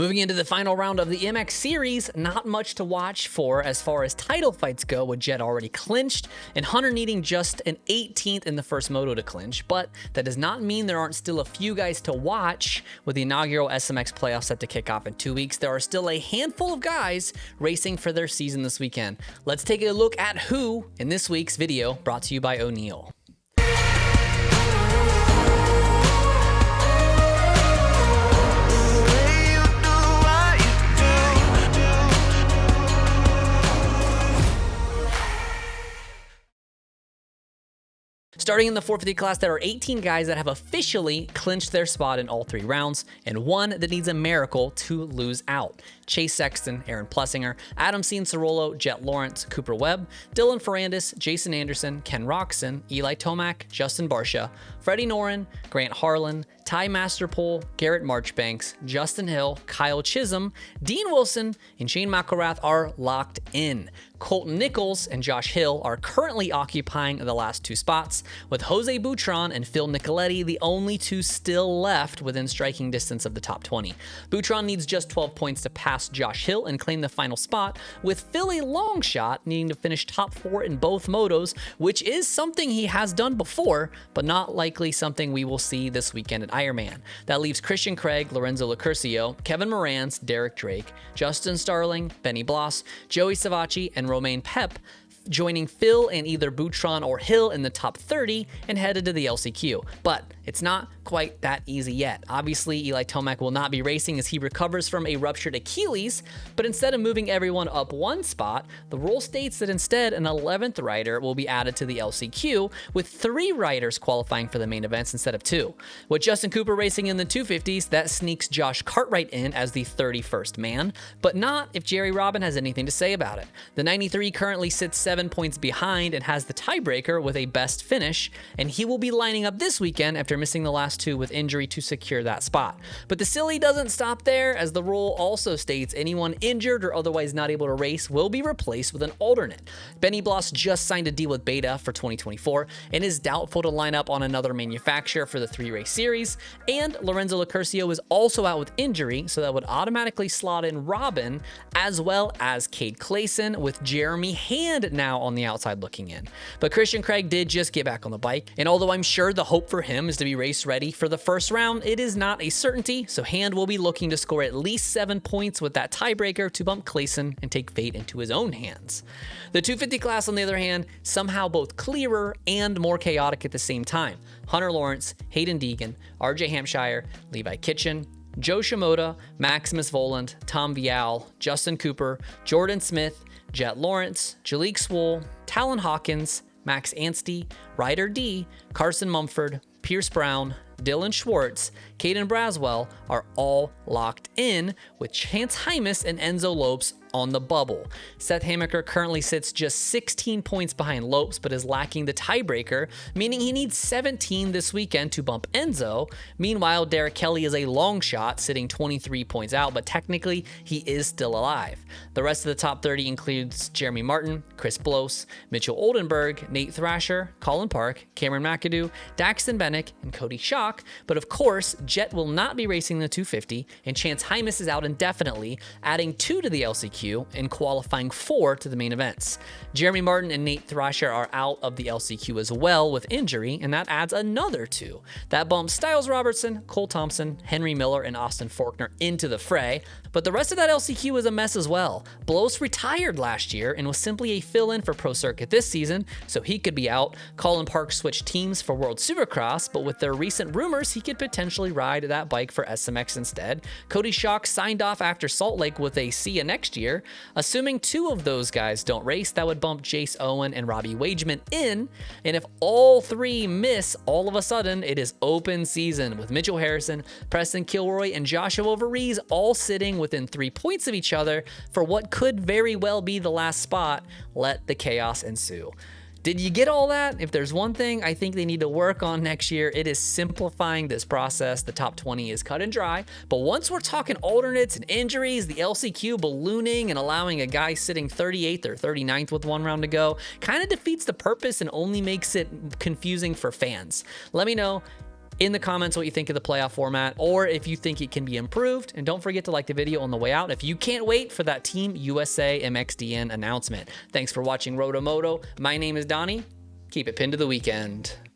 Moving into the final round of the MX series, not much to watch for as far as title fights go, with Jet already clinched and Hunter needing just an 18th in the first moto to clinch, but that does not mean there aren't still a few guys to watch. With the inaugural SMX Playoff set to kick off in 2 weeks, there are still a handful of guys racing for their season this weekend. Let's take a look at who in this week's video, brought to you by O'Neal. Starting in the 450 class, there are 18 guys that have officially clinched their spot in all 3 rounds, and 1 that needs a miracle to lose out. Chase Sexton, Aaron Plessinger, Adam Cianciarulo, Jet Lawrence, Cooper Webb, Dylan Ferrandis, Jason Anderson, Ken Roxon, Eli Tomac, Justin Barcia, Freddie Noren, Grant Harlan, Ty Masterpole, Garrett Marchbanks, Justin Hill, Kyle Chisholm, Dean Wilson, and Shane McElrath are locked in. Colton Nichols and Josh Hill are currently occupying the last 2 spots, with Jose Butron and Phil Nicoletti the only 2 still left within striking distance of the top 20. Butron needs just 12 points to pass Josh Hill and claim the final spot, with Phil a long shot needing to finish top 4 in both motos, which is something he has done before, but not likely something we will see this weekend at Ironman. That leaves Christian Craig, Lorenzo Locurcio, Kevin Morans, Derek Drake, Justin Starling, Benny Bloss, Joey Savacci, and Romain Pep, joining Phil and either Butron or Hill in the top 30 and headed to the LCQ. But it's not quite that easy yet. Obviously, Eli Tomac will not be racing as he recovers from a ruptured Achilles, but instead of moving everyone up 1 spot, the rule states that instead an 11th rider will be added to the LCQ, with 3 riders qualifying for the main events instead of 2. With Justin Cooper racing in the 250s, that sneaks Josh Cartwright in as the 31st man, but not if Jerry Robin has anything to say about it. The 93 currently sits 7 points behind and has the tiebreaker with a best finish, and he will be lining up this weekend after missing the last 2 with injury to secure that spot. But the silly doesn't stop there, as the rule also states anyone injured or otherwise not able to race will be replaced with an alternate. Benny Bloss just signed a deal with Beta for 2024 and is doubtful to line up on another manufacturer for the 3-race series, and Lorenzo Locurcio is also out with injury, so that would automatically slot in Robin as well as Cade Clayson, with Jeremy Hand now on the outside looking in. But Christian Craig did just get back on the bike, and although I'm sure the hope for him is to be race ready for the first round, it is not a certainty, so Hand will be looking to score at least 7 points with that tiebreaker to bump Clayson and take fate into his own hands. The 250 class, on the other hand, somehow both clearer and more chaotic at the same time. Hunter Lawrence, Hayden Deegan, RJ Hampshire, Levi Kitchen, Joe Shimoda, Maximus Voland, Tom Vial, Justin Cooper, Jordan Smith, Jet Lawrence, Jalik Swoll, Talon Hawkins, Max Anstey, Ryder D, Carson Mumford, Pierce Brown, Dylan Schwartz, Caden Braswell are all locked in, with Chance Hymas and Enzo Lopes on the bubble. Seth Hamaker currently sits just 16 points behind Lopes, but is lacking the tiebreaker, meaning he needs 17 this weekend to bump Enzo. Meanwhile, Derek Kelly is a long shot, sitting 23 points out, but technically he is still alive. The rest of the top 30 includes Jeremy Martin, Chris Blose, Mitchell Oldenburg, Nate Thrasher, Colin Park, Cameron McAdoo, Daxton Bennick, and Cody Schock. But of course, Jet will not be racing the 250, and Chance Hymas is out indefinitely, adding 2 to the LCQ and qualifying 4 to the main events. Jeremy Martin and Nate Thrasher are out of the LCQ as well with injury, and that adds another 2. That bumps Styles Robertson, Cole Thompson, Henry Miller, and Austin Faulkner into the fray, but the rest of that LCQ is a mess as well. Blose retired last year and was simply a fill-in for Pro Circuit this season, so he could be out. Colin Park switched teams for World Supercross, but with their recent rumors, he could potentially ride that bike for SMX instead. Cody Schock signed off after Salt Lake with a see ya next year. Assuming 2 of those guys don't race, that would bump Jace Owen and Robbie Wageman in, and if all 3 miss, all of a sudden it is open season, with Mitchell Harrison, Preston Kilroy, and Joshua Verrees all sitting within 3 points of each other for what could very well be the last spot. Let the chaos ensue. Did you get all that? If there's one thing I think they need to work on next year, it is simplifying this process. The top 20 is cut and dry, but once we're talking alternates and injuries, the LCQ ballooning and allowing a guy sitting 38th or 39th with 1 round to go kind of defeats the purpose and only makes it confusing for fans. Let me know in the comments what you think of the playoff format, or if you think it can be improved. And don't forget to like the video on the way out if you can't wait for that Team USA MXDN announcement. Thanks for watching RotoMoto. My name is Donnie. Keep it pinned to the weekend.